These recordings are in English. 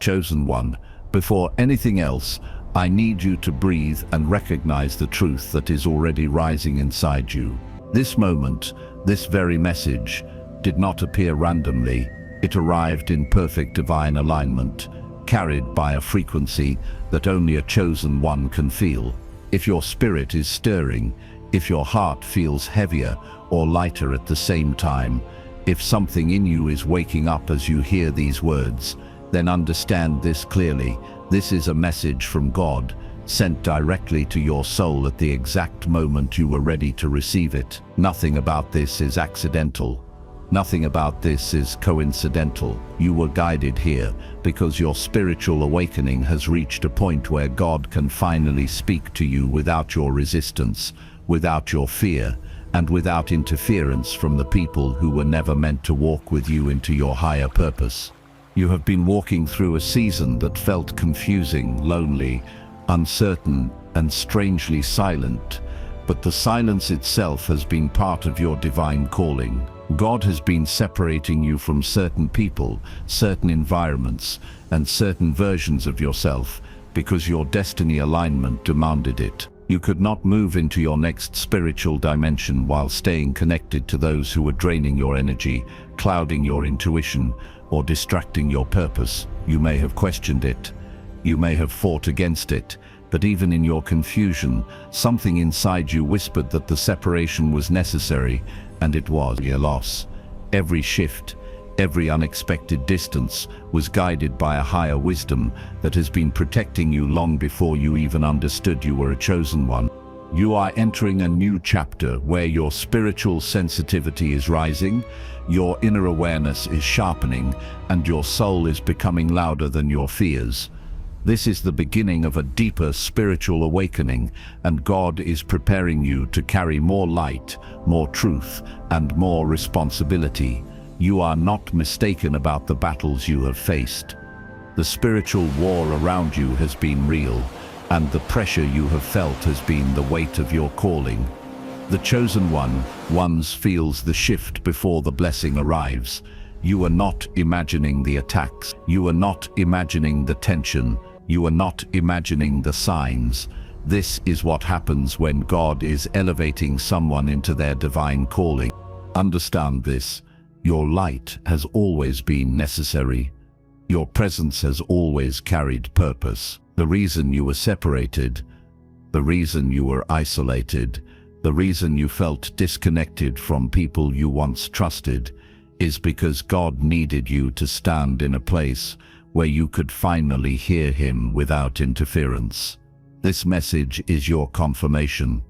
Chosen one, before anything else, I need you to breathe and recognize the truth that is already rising inside you. This moment, this very message, did not appear randomly. It arrived in perfect divine alignment, carried by a frequency that only a chosen one can feel. If your spirit is stirring, if your heart feels heavier or lighter at the same time, if something in you is waking up as you hear these words, then understand this clearly. This is a message from God, sent directly to your soul at the exact moment you were ready to receive it. Nothing about this is accidental. Nothing about this is coincidental. You were guided here because your spiritual awakening has reached a point where God can finally speak to you without your resistance, without your fear, and without interference from the people who were never meant to walk with you into your higher purpose. You have been walking through a season that felt confusing, lonely, uncertain, and strangely silent, but the silence itself has been part of your divine calling. God has been separating you from certain people, certain environments, and certain versions of yourself because your destiny alignment demanded it. You could not move into your next spiritual dimension while staying connected to those who were draining your energy, clouding your intuition, or distracting your purpose. You may have questioned it. You may have fought against it. But even in your confusion, something inside you whispered that the separation was necessary, and it was a loss. Every shift, every unexpected distance was guided by a higher wisdom that has been protecting you long before you even understood you were a chosen one. You are entering a new chapter where your spiritual sensitivity is rising, your inner awareness is sharpening, and your soul is becoming louder than your fears. This is the beginning of a deeper spiritual awakening, and God is preparing you to carry more light, more truth, and more responsibility. You are not mistaken about the battles you have faced. The spiritual war around you has been real, and the pressure you have felt has been the weight of your calling. The chosen one once feels the shift before the blessing arrives. You are not imagining the attacks. You are not imagining the tension. You are not imagining the signs. This is what happens when God is elevating someone into their divine calling. Understand this. Your light has always been necessary. Your presence has always carried purpose. The reason you were separated, the reason you were isolated, the reason you felt disconnected from people you once trusted, is because God needed you to stand in a place where you could finally hear Him without interference. This message is your confirmation.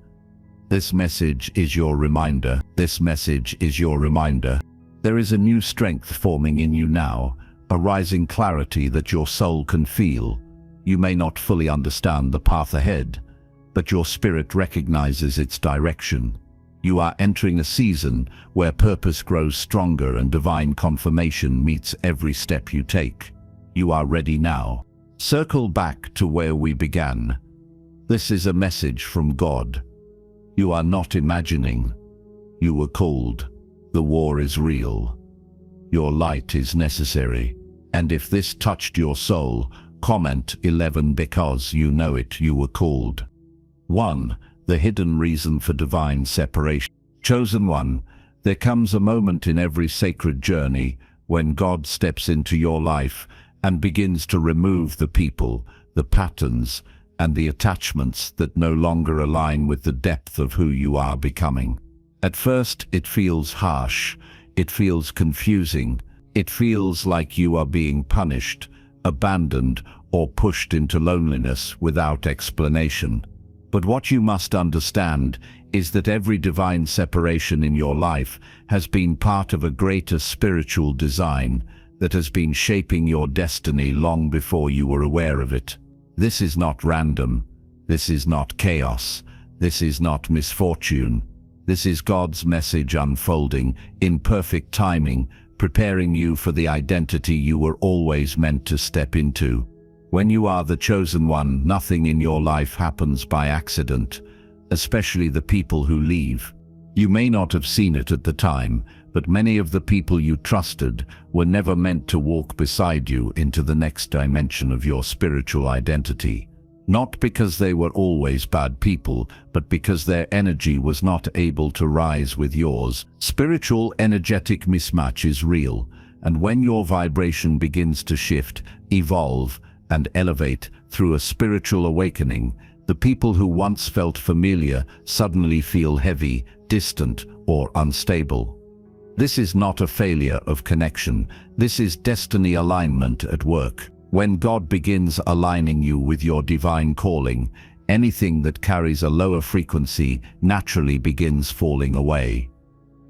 This message is your reminder. This message is your reminder. There is a new strength forming in you now, a rising clarity that your soul can feel. You may not fully understand the path ahead, but your spirit recognizes its direction. You are entering a season where purpose grows stronger and divine confirmation meets every step you take. You are ready now. Circle back to where we began. This is a message from God. You are not imagining. You were called. The war is real. Your light is necessary. And if this touched your soul, comment 11 because you know it. You were called. 1. The hidden reason for divine separation. Chosen one, there comes a moment in every sacred journey when God steps into your life and begins to remove the people, the patterns, and the attachments that no longer align with the depth of who you are becoming. At first, it feels harsh. It feels confusing. It feels like you are being punished, abandoned, or pushed into loneliness without explanation. But what you must understand is that every divine separation in your life has been part of a greater spiritual design that has been shaping your destiny long before you were aware of it. This is not random. This is not chaos. This is not misfortune. This is God's message unfolding in perfect timing, preparing you for the identity you were always meant to step into. When you are the chosen one, nothing in your life happens by accident, especially the people who leave. You may not have seen it at the time, but many of the people you trusted were never meant to walk beside you into the next dimension of your spiritual identity. Not because they were always bad people, but because their energy was not able to rise with yours. Spiritual energetic mismatch is real, and when your vibration begins to shift, evolve, and elevate through a spiritual awakening, the people who once felt familiar suddenly feel heavy, distant, or unstable. This is not a failure of connection. This is destiny alignment at work. When God begins aligning you with your divine calling, anything that carries a lower frequency naturally begins falling away.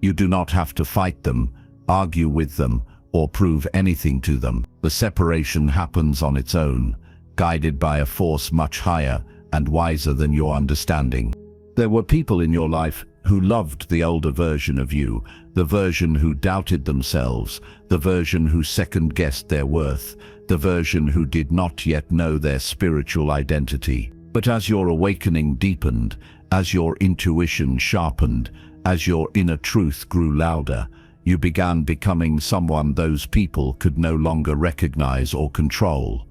You do not have to fight them, argue with them, or prove anything to them. The separation happens on its own, guided by a force much higher and wiser than your understanding. There were people in your life who loved the older version of you, the version who doubted themselves, the version who second-guessed their worth, the version who did not yet know their spiritual identity. But as your awakening deepened, as your intuition sharpened, as your inner truth grew louder, you began becoming someone those people could no longer recognize or control.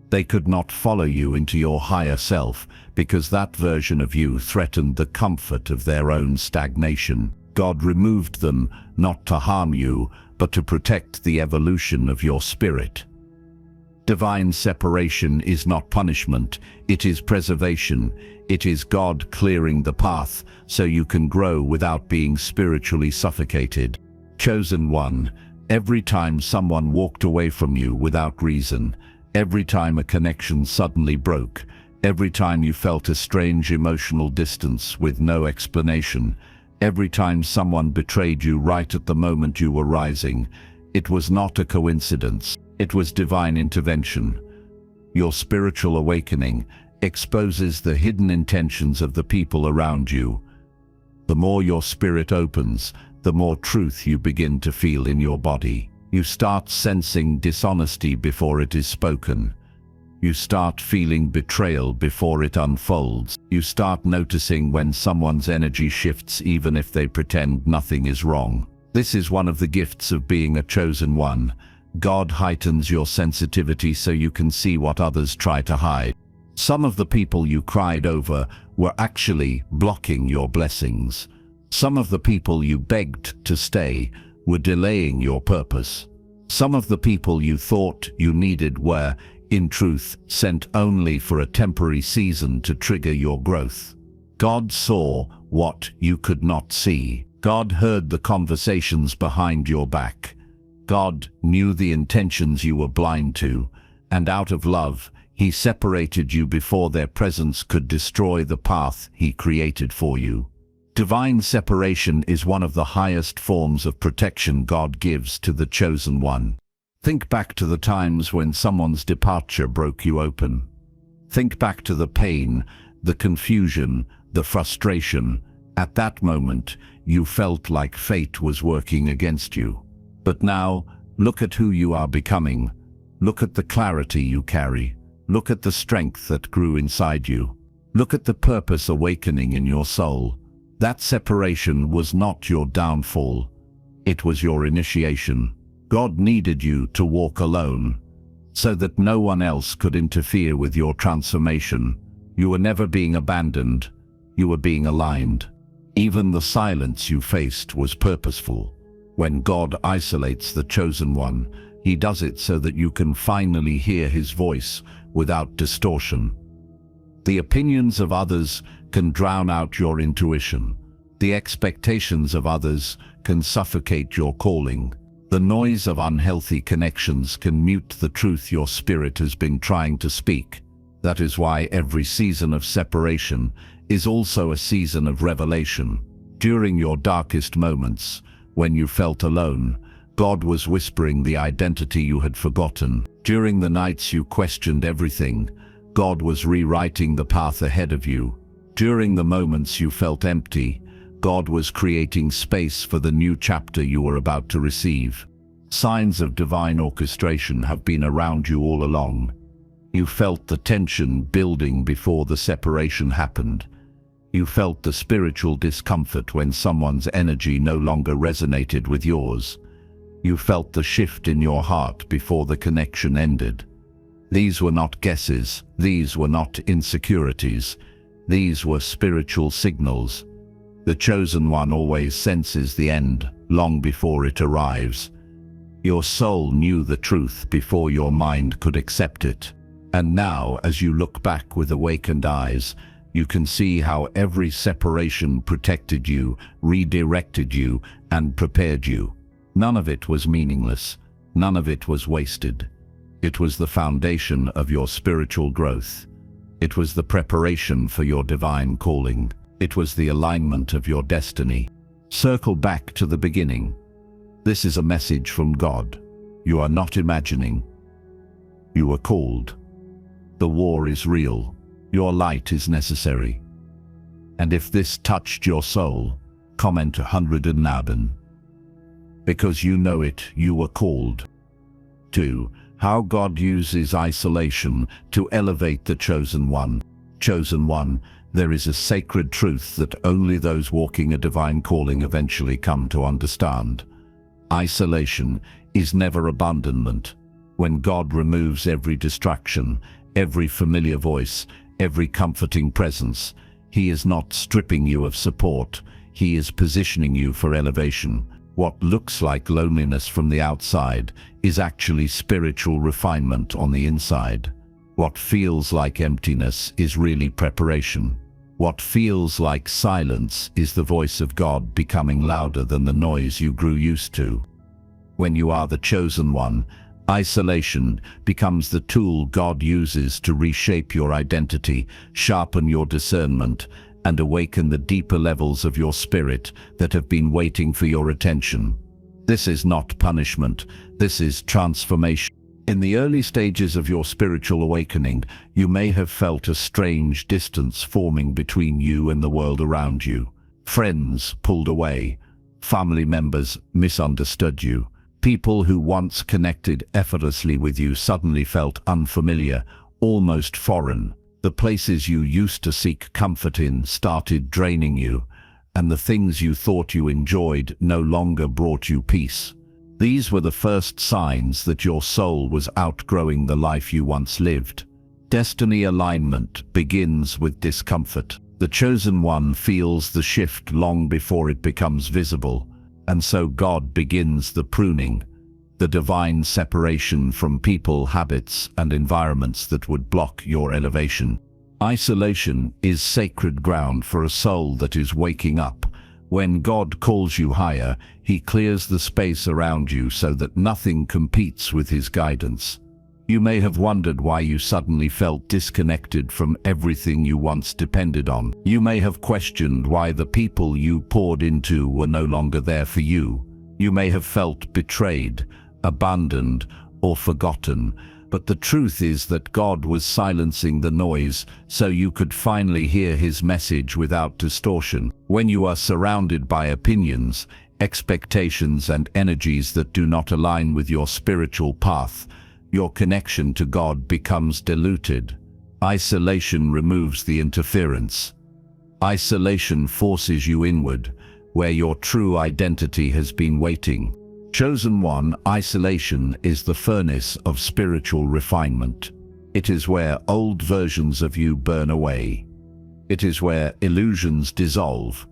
They could not follow you into your higher self because that version of you threatened the comfort of their own stagnation. God removed them not to harm you, but to protect the evolution of your spirit. Divine separation is not punishment, it is preservation. It is God clearing the path so you can grow without being spiritually suffocated. Chosen one, every time someone walked away from you without reason, every time a connection suddenly broke, every time you felt a strange emotional distance with no explanation, every time someone betrayed you right at the moment you were rising, it was not a coincidence, it was divine intervention. Your spiritual awakening exposes the hidden intentions of the people around you. The more your spirit opens, the more truth you begin to feel in your body. You start sensing dishonesty before it is spoken. You start feeling betrayal before it unfolds. You start noticing when someone's energy shifts even if they pretend nothing is wrong. This is one of the gifts of being a chosen one. God heightens your sensitivity so you can see what others try to hide. Some of the people you cried over were actually blocking your blessings. Some of the people you begged to stay were delaying your purpose. Some of the people you thought you needed were, in truth, sent only for a temporary season to trigger your growth. God saw what you could not see. God heard the conversations behind your back. God knew the intentions you were blind to, and out of love, He separated you before their presence could destroy the path He created for you. Divine separation is one of the highest forms of protection God gives to the chosen one. Think back to the times when someone's departure broke you open. Think back to the pain, the confusion, the frustration. At that moment, you felt like fate was working against you. But now, look at who you are becoming. Look at the clarity you carry. Look at the strength that grew inside you. Look at the purpose awakening in your soul. That separation was not your downfall. It was your initiation. God needed you to walk alone, so that no one else could interfere with your transformation. You were never being abandoned. You were being aligned. Even the silence you faced was purposeful. When God isolates the chosen one, He does it so that you can finally hear His voice without distortion. The opinions of others can drown out your intuition. The expectations of others can suffocate your calling. The noise of unhealthy connections can mute the truth your spirit has been trying to speak. That is why every season of separation is also a season of revelation. During your darkest moments, when you felt alone, God was whispering the identity you had forgotten. During the nights you questioned everything, God was rewriting the path ahead of you. During the moments you felt empty, God was creating space for the new chapter you were about to receive. Signs of divine orchestration have been around you all along. You felt the tension building before the separation happened. You felt the spiritual discomfort when someone's energy no longer resonated with yours. You felt the shift in your heart before the connection ended. These were not guesses, these were not insecurities, these were spiritual signals. The chosen one always senses the end long before it arrives. Your soul knew the truth before your mind could accept it. And now, as you look back with awakened eyes, you can see how every separation protected you, redirected you, and prepared you. None of it was meaningless. None of it was wasted. It was the foundation of your spiritual growth. It was the preparation for your divine calling. It was the alignment of your destiny. Circle back to the beginning. This is a message from God. You are not imagining. You were called. The war is real. Your light is necessary. And if this touched your soul, comment 100 because you know it, you were called. 2. How God uses isolation to elevate the chosen one. Chosen one, there is a sacred truth that only those walking a divine calling eventually come to understand. Isolation is never abandonment. When God removes every distraction, every familiar voice, every comforting presence, He is not stripping you of support, He is positioning you for elevation. What looks like loneliness from the outside is actually spiritual refinement on the inside. What feels like emptiness is really preparation. What feels like silence is the voice of God becoming louder than the noise you grew used to. When you are the chosen one, isolation becomes the tool God uses to reshape your identity, sharpen your discernment, and awaken the deeper levels of your spirit that have been waiting for your attention. This is not punishment, this is transformation. In the early stages of your spiritual awakening, you may have felt a strange distance forming between you and the world around you. Friends pulled away, family members misunderstood you. People who once connected effortlessly with you suddenly felt unfamiliar, almost foreign. The places you used to seek comfort in started draining you, and the things you thought you enjoyed no longer brought you peace. These were the first signs that your soul was outgrowing the life you once lived. Destiny alignment begins with discomfort. The chosen one feels the shift long before it becomes visible, and so God begins the pruning, the divine separation from people, habits, and environments that would block your elevation. Isolation is sacred ground for a soul that is waking up. When God calls you higher, He clears the space around you so that nothing competes with His guidance. You may have wondered why you suddenly felt disconnected from everything you once depended on. You may have questioned why the people you poured into were no longer there for you. You may have felt betrayed, abandoned, or forgotten, but the truth is that God was silencing the noise so you could finally hear His message without distortion. When you are surrounded by opinions, expectations, and energies that do not align with your spiritual path, your connection to God becomes diluted. Isolation removes the interference. Isolation forces you inward, where your true identity has been waiting. Chosen one, isolation is the furnace of spiritual refinement. It is where old versions of you burn away. It is where illusions dissolve.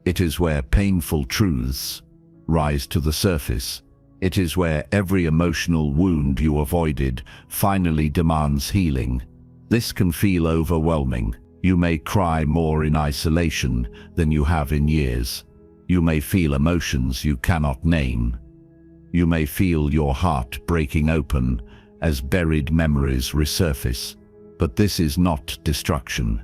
It is where painful truths rise to the surface. It is where every emotional wound you avoided finally demands healing. This can feel overwhelming. You may cry more in isolation than you have in years. You may feel emotions you cannot name. You may feel your heart breaking open as buried memories resurface. But this is not destruction.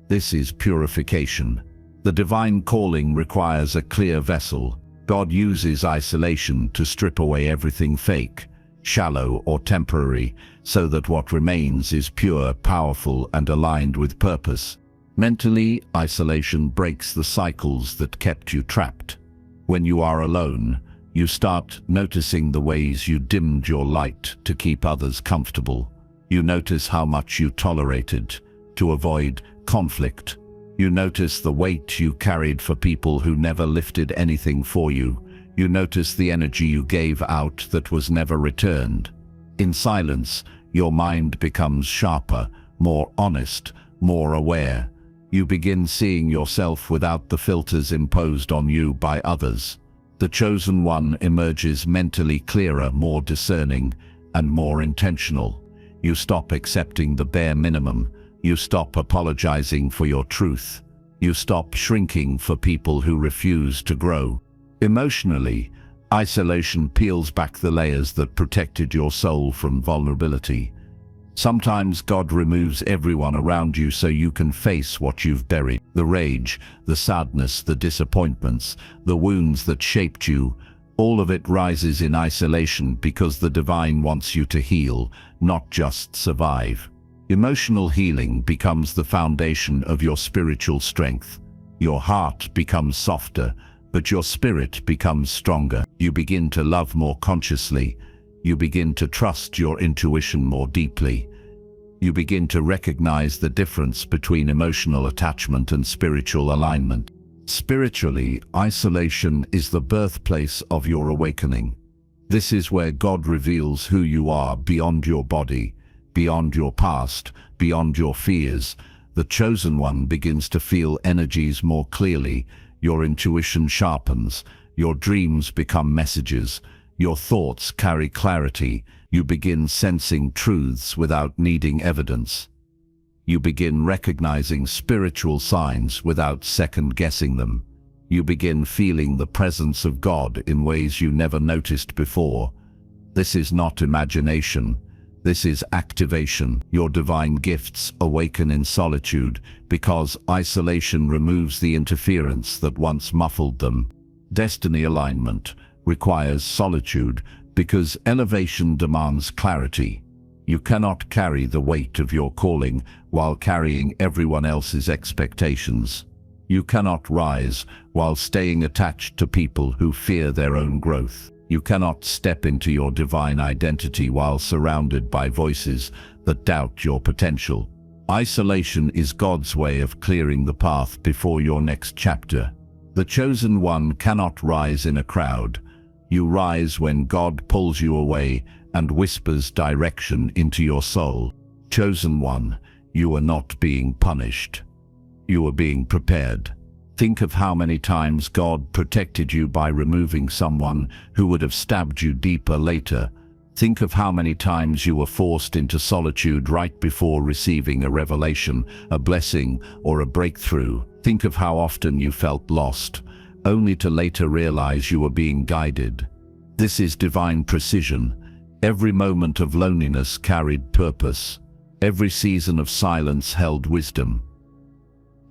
This is purification. The divine calling requires a clear vessel. God uses isolation to strip away everything fake, shallow, or temporary, so that what remains is pure, powerful, and aligned with purpose. Mentally, isolation breaks the cycles that kept you trapped. When you are alone, you start noticing the ways you dimmed your light to keep others comfortable. You notice how much you tolerated to avoid conflict. You notice the weight you carried for people who never lifted anything for you. You notice the energy you gave out that was never returned. In silence, your mind becomes sharper, more honest, more aware. You begin seeing yourself without the filters imposed on you by others. The chosen one emerges mentally clearer, more discerning, and more intentional. You stop accepting the bare minimum. You stop apologizing for your truth. You stop shrinking for people who refuse to grow. Emotionally, isolation peels back the layers that protected your soul from vulnerability. Sometimes God removes everyone around you so you can face what you've buried. The rage, the sadness, the disappointments, the wounds that shaped you, all of it rises in isolation because the divine wants you to heal, not just survive. Emotional healing becomes the foundation of your spiritual strength. Your heart becomes softer, but your spirit becomes stronger. You begin to love more consciously. You begin to trust your intuition more deeply. You begin to recognize the difference between emotional attachment and spiritual alignment. Spiritually, isolation is the birthplace of your awakening. This is where God reveals who you are beyond your body, beyond your past, beyond your fears. The chosen one begins to feel energies more clearly. Your intuition sharpens. Your dreams become messages. Your thoughts carry clarity. You begin sensing truths without needing evidence. You begin recognizing spiritual signs without second-guessing them. You begin feeling the presence of God in ways you never noticed before. This is not imagination. This is activation. Your divine gifts awaken in solitude because isolation removes the interference that once muffled them. Destiny alignment requires solitude because elevation demands clarity. You cannot carry the weight of your calling while carrying everyone else's expectations. You cannot rise while staying attached to people who fear their own growth. You cannot step into your divine identity while surrounded by voices that doubt your potential. Isolation is God's way of clearing the path before your next chapter. The chosen one cannot rise in a crowd. You rise when God pulls you away and whispers direction into your soul. Chosen one, you are not being punished. You are being prepared. Think of how many times God protected you by removing someone who would have stabbed you deeper later. Think of how many times you were forced into solitude right before receiving a revelation, a blessing, or a breakthrough. Think of how often you felt lost, only to later realize you were being guided. This is divine precision. Every moment of loneliness carried purpose. Every season of silence held wisdom.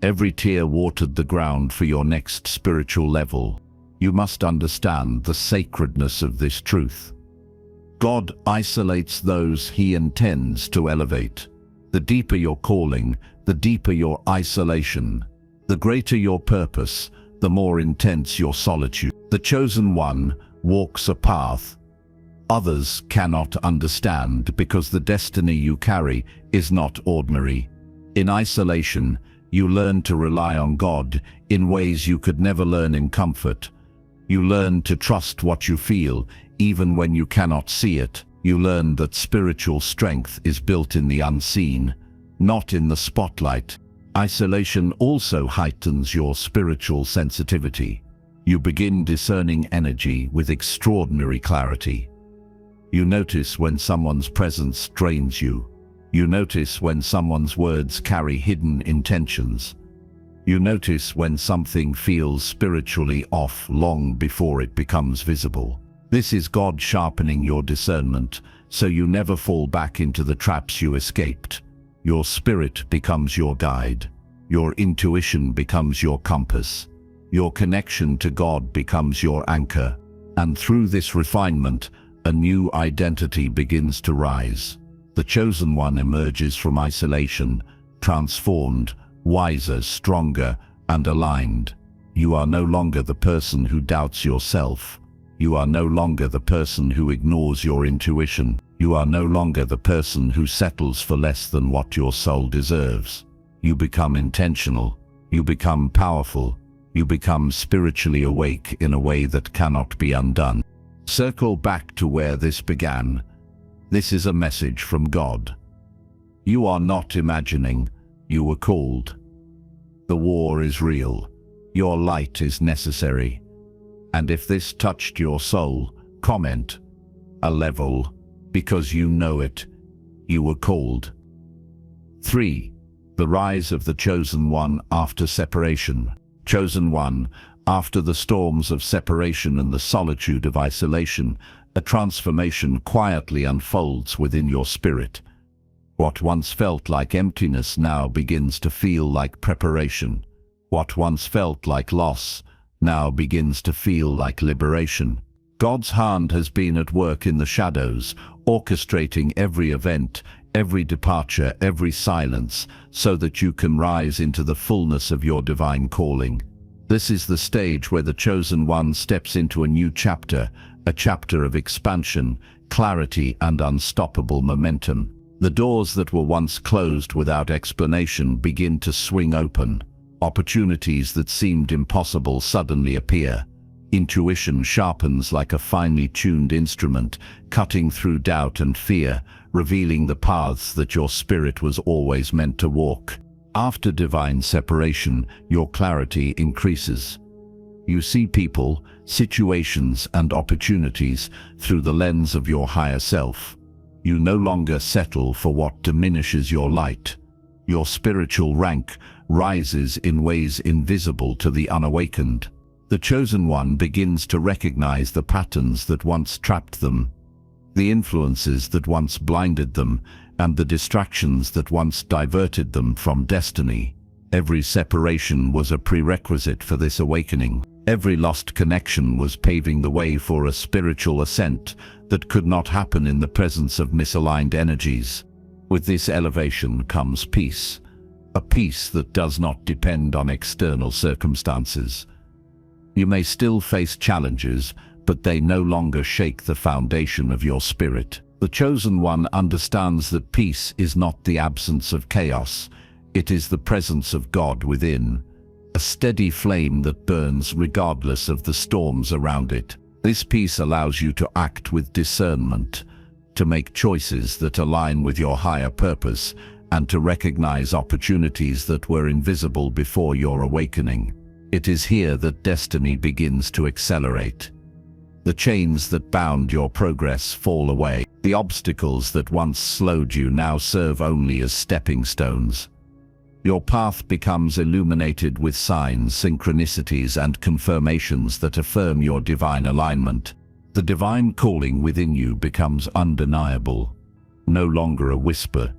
Every tear watered the ground for your next spiritual level. You must understand the sacredness of this truth. God isolates those He intends to elevate. The deeper your calling, the deeper your isolation. The greater your purpose, the more intense your solitude. The chosen one walks a path others cannot understand because the destiny you carry is not ordinary. In isolation, you learn to rely on God in ways you could never learn in comfort. You learn to trust what you feel, even when you cannot see it. You learn that spiritual strength is built in the unseen, not in the spotlight. Isolation also heightens your spiritual sensitivity. You begin discerning energy with extraordinary clarity. You notice when someone's presence drains you. You notice when someone's words carry hidden intentions. You notice when something feels spiritually off long before it becomes visible. This is God sharpening your discernment, so you never fall back into the traps you escaped. Your spirit becomes your guide. Your intuition becomes your compass. Your connection to God becomes your anchor. And through this refinement, a new identity begins to rise. The chosen one emerges from isolation, transformed, wiser, stronger, and aligned. You are no longer the person who doubts yourself. You are no longer the person who ignores your intuition. You are no longer the person who settles for less than what your soul deserves. You become intentional. You become powerful. You become spiritually awake in a way that cannot be undone. Circle back to where this began. This is a message from God. You are not imagining. You were called. The war is real. Your light is necessary. And if this touched your soul, comment a level, because you know it. You were called. 3. The rise of the chosen one after separation. Chosen one, after the storms of separation and the solitude of isolation, a transformation quietly unfolds within your spirit. What once felt like emptiness now begins to feel like preparation. What once felt like loss now begins to feel like liberation. God's hand has been at work in the shadows, orchestrating every event, every departure, every silence, so that you can rise into the fullness of your divine calling. This is the stage where the chosen one steps into a new chapter, a chapter of expansion, clarity, and unstoppable momentum. The doors that were once closed without explanation begin to swing open. Opportunities that seemed impossible suddenly appear. Intuition sharpens like a finely tuned instrument, cutting through doubt and fear, revealing the paths that your spirit was always meant to walk. After divine separation, your clarity increases. You see people, situations, and opportunities through the lens of your higher self. You no longer settle for what diminishes your light. Your spiritual rank rises in ways invisible to the unawakened. The chosen one begins to recognize the patterns that once trapped them, the influences that once blinded them, and the distractions that once diverted them from destiny. Every separation was a prerequisite for this awakening. Every lost connection was paving the way for a spiritual ascent that could not happen in the presence of misaligned energies. With this elevation comes peace, a peace that does not depend on external circumstances. You may still face challenges, but they no longer shake the foundation of your spirit. The chosen one understands that peace is not the absence of chaos, it is the presence of God within, a steady flame that burns regardless of the storms around it. This peace allows you to act with discernment, to make choices that align with your higher purpose, and to recognize opportunities that were invisible before your awakening. It is here that destiny begins to accelerate. The chains that bound your progress fall away. The obstacles that once slowed you now serve only as stepping stones. Your path becomes illuminated with signs, synchronicities, and confirmations that affirm your divine alignment. The divine calling within you becomes undeniable. No longer a whisper,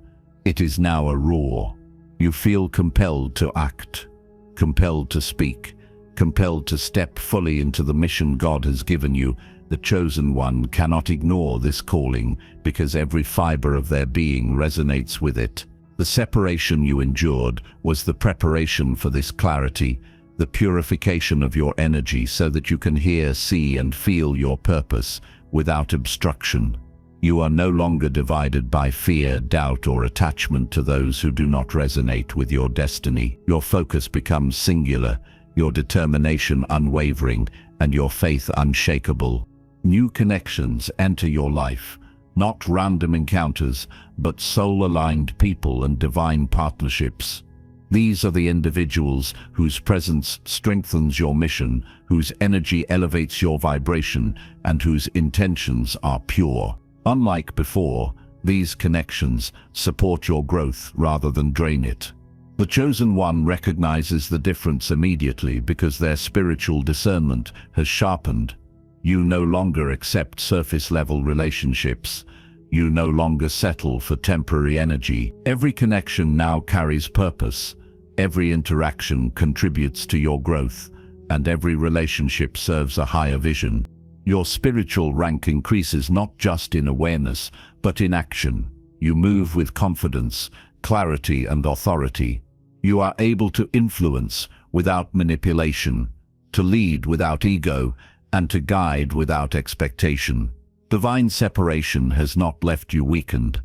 it is now a roar. You feel compelled to act, compelled to speak, compelled to step fully into the mission God has given you. The chosen one cannot ignore this calling because every fiber of their being resonates with it. The separation you endured was the preparation for this clarity, the purification of your energy so that you can hear, see, and feel your purpose without obstruction. You are no longer divided by fear, doubt, or attachment to those who do not resonate with your destiny. Your focus becomes singular, your determination unwavering, and your faith unshakable. New connections enter your life, not random encounters, but soul-aligned people and divine partnerships. These are the individuals whose presence strengthens your mission, whose energy elevates your vibration, and whose intentions are pure. Unlike before, these connections support your growth rather than drain it. The chosen one recognizes the difference immediately because their spiritual discernment has sharpened. You no longer accept surface-level relationships. You no longer settle for temporary energy. Every connection now carries purpose. Every interaction contributes to your growth, and every relationship serves a higher vision. Your spiritual rank increases not just in awareness, but in action. You move with confidence, clarity, and authority. You are able to influence without manipulation, to lead without ego, and to guide without expectation. Divine separation has not left you weakened.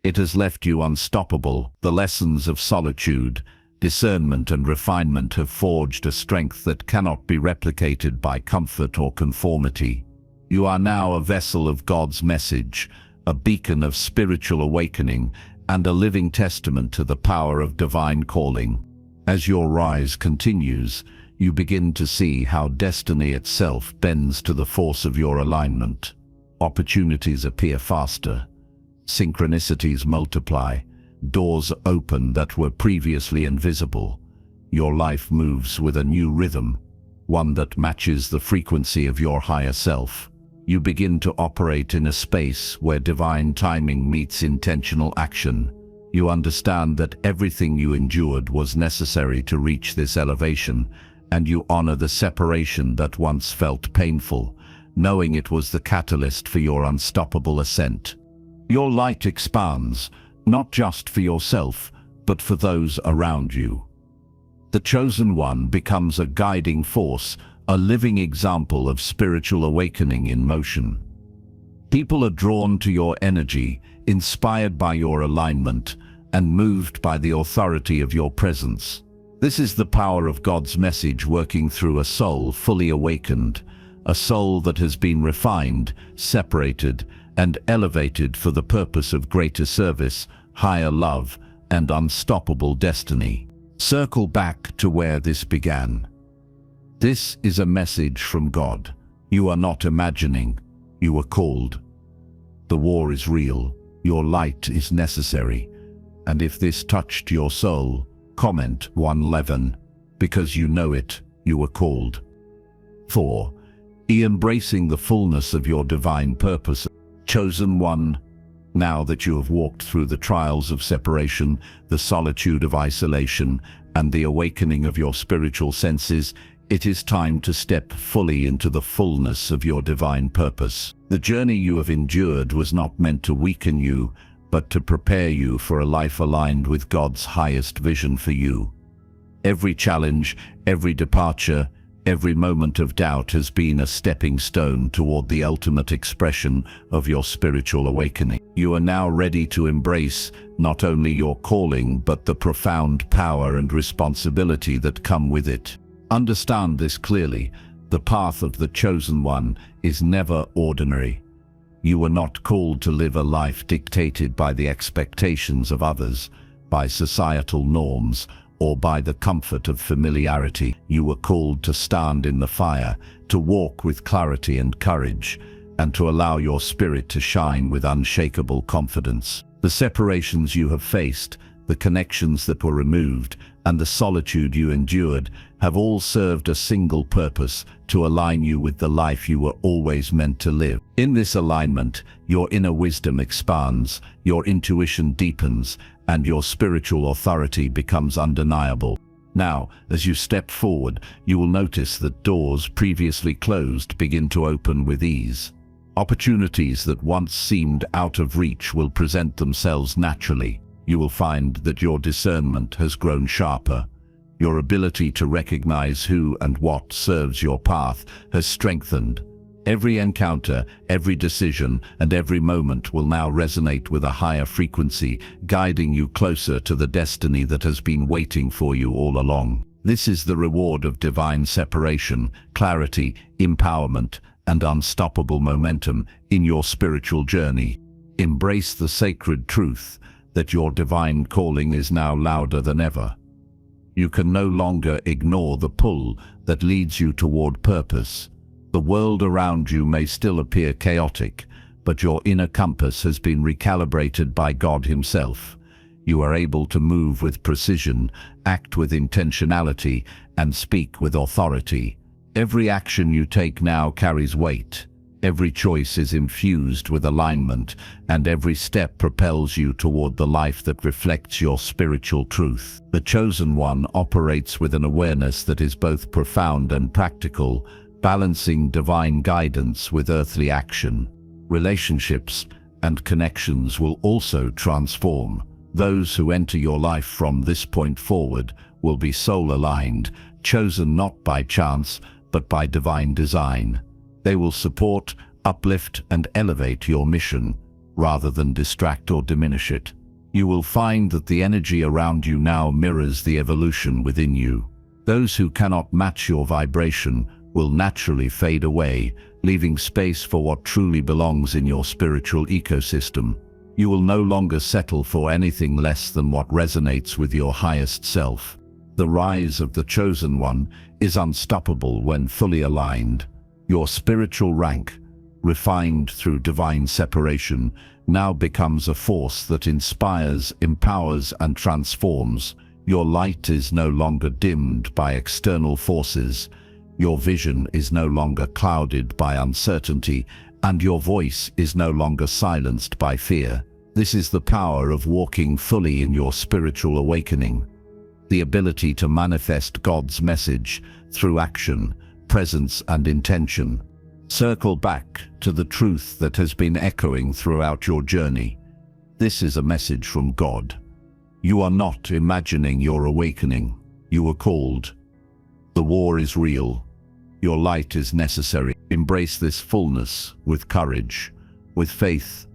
It has left you unstoppable. The lessons of solitude, discernment and refinement have forged a strength that cannot be replicated by comfort or conformity. You are now a vessel of God's message, a beacon of spiritual awakening, and a living testament to the power of divine calling. As your rise continues, you begin to see how destiny itself bends to the force of your alignment. Opportunities appear faster. Synchronicities multiply. Doors open that were previously invisible. Your life moves with a new rhythm, one that matches the frequency of your higher self. You begin to operate in a space where divine timing meets intentional action. You understand that everything you endured was necessary to reach this elevation, and you honor the separation that once felt painful, knowing it was the catalyst for your unstoppable ascent. Your light expands, not just for yourself, but for those around you. The chosen one becomes a guiding force, a living example of spiritual awakening in motion. People are drawn to your energy, inspired by your alignment, and moved by the authority of your presence. This is the power of God's message working through a soul fully awakened, a soul that has been refined, separated, and elevated for the purpose of greater service, higher love, and unstoppable destiny. Circle back to where this began. This is a message from God. You are not imagining. You are called. The war is real. Your light is necessary. And if this touched your soul, comment 111. Because you know it, you were called. 4. Embracing the fullness of your divine purpose. Chosen one, now that you have walked through the trials of separation, the solitude of isolation, and the awakening of your spiritual senses, it is time to step fully into the fullness of your divine purpose. The journey you have endured was not meant to weaken you, but to prepare you for a life aligned with God's highest vision for you. Every challenge, every departure, every moment of doubt has been a stepping stone toward the ultimate expression of your spiritual awakening. You are now ready to embrace not only your calling, but the profound power and responsibility that come with it. Understand this clearly. The path of the chosen one is never ordinary. You were not called to live a life dictated by the expectations of others, by societal norms, or by the comfort of familiarity. You were called to stand in the fire, to walk with clarity and courage, and to allow your spirit to shine with unshakable confidence. The separations you have faced, the connections that were removed, and the solitude you endured have all served a single purpose: to align you with the life you were always meant to live. In this alignment, your inner wisdom expands, your intuition deepens, and your spiritual authority becomes undeniable. Now, as you step forward, you will notice that doors previously closed begin to open with ease. Opportunities that once seemed out of reach will present themselves naturally. You will find that your discernment has grown sharper. Your ability to recognize who and what serves your path has strengthened. Every encounter, every decision, and every moment will now resonate with a higher frequency, guiding you closer to the destiny that has been waiting for you all along. This is the reward of divine separation, clarity, empowerment, and unstoppable momentum in your spiritual journey. Embrace the sacred truth that your divine calling is now louder than ever. You can no longer ignore the pull that leads you toward purpose. The world around you may still appear chaotic, but your inner compass has been recalibrated by God Himself. You are able to move with precision, act with intentionality, and speak with authority. Every action you take now carries weight. Every choice is infused with alignment, and every step propels you toward the life that reflects your spiritual truth. The chosen one operates with an awareness that is both profound and practical, balancing divine guidance with earthly action. Relationships and connections will also transform. Those who enter your life from this point forward will be soul-aligned, chosen not by chance, but by divine design. They will support, uplift, and elevate your mission, rather than distract or diminish it. You will find that the energy around you now mirrors the evolution within you. Those who cannot match your vibration will naturally fade away, leaving space for what truly belongs in your spiritual ecosystem. You will no longer settle for anything less than what resonates with your highest self. The rise of the Chosen One is unstoppable when fully aligned. Your spiritual rank, refined through divine separation, now becomes a force that inspires, empowers, and transforms. Your light is no longer dimmed by external forces. Your vision is no longer clouded by uncertainty, and your voice is no longer silenced by fear. This is the power of walking fully in your spiritual awakening. The ability to manifest God's message through action, presence, and intention. Circle back to the truth that has been echoing throughout your journey. This is a message from God. You are not imagining your awakening. You are called. The war is real. Your light is necessary. Embrace this fullness with courage, with faith,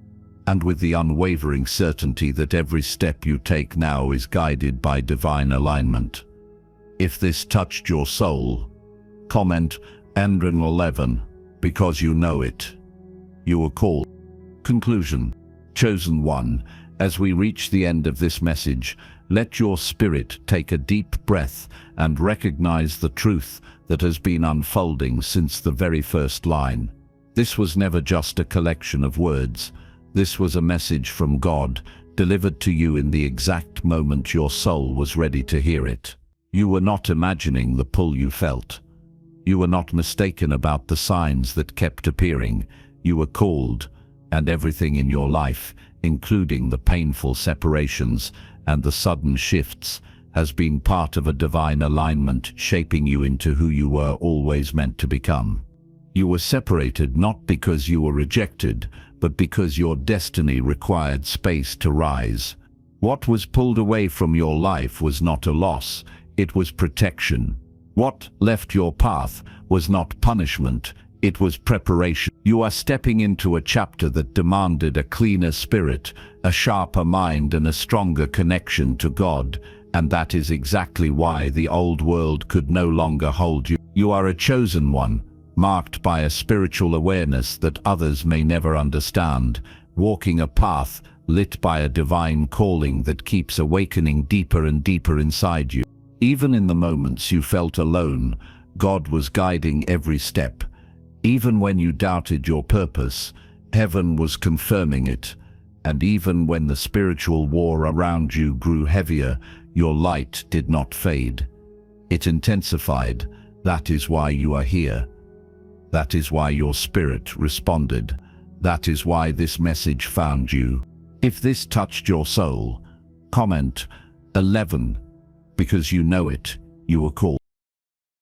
and with the unwavering certainty that every step you take now is guided by divine alignment. If this touched your soul, comment and 11, because you know it. You are called. Conclusion. Chosen One, as we reach the end of this message, let your spirit take a deep breath and recognize the truth that has been unfolding since the very first line. This was never just a collection of words. This was a message from God, delivered to you in the exact moment your soul was ready to hear it. You were not imagining the pull you felt. You were not mistaken about the signs that kept appearing. You were called, and everything in your life, including the painful separations and the sudden shifts, has been part of a divine alignment shaping you into who you were always meant to become. You were separated not because you were rejected, but because your destiny required space to rise. What was pulled away from your life was not a loss, it was protection. What left your path was not punishment, it was preparation. You are stepping into a chapter that demanded a cleaner spirit, a sharper mind, and a stronger connection to God, and that is exactly why the old world could no longer hold you. You are a chosen one, marked by a spiritual awareness that others may never understand, walking a path lit by a divine calling that keeps awakening deeper and deeper inside you. Even in the moments you felt alone, God was guiding every step. Even when you doubted your purpose, heaven was confirming it. And even when the spiritual war around you grew heavier, your light did not fade. It intensified. That is why you are here. That is why your spirit responded. That is why this message found you. If this touched your soul, comment 11, because you know it, you are called.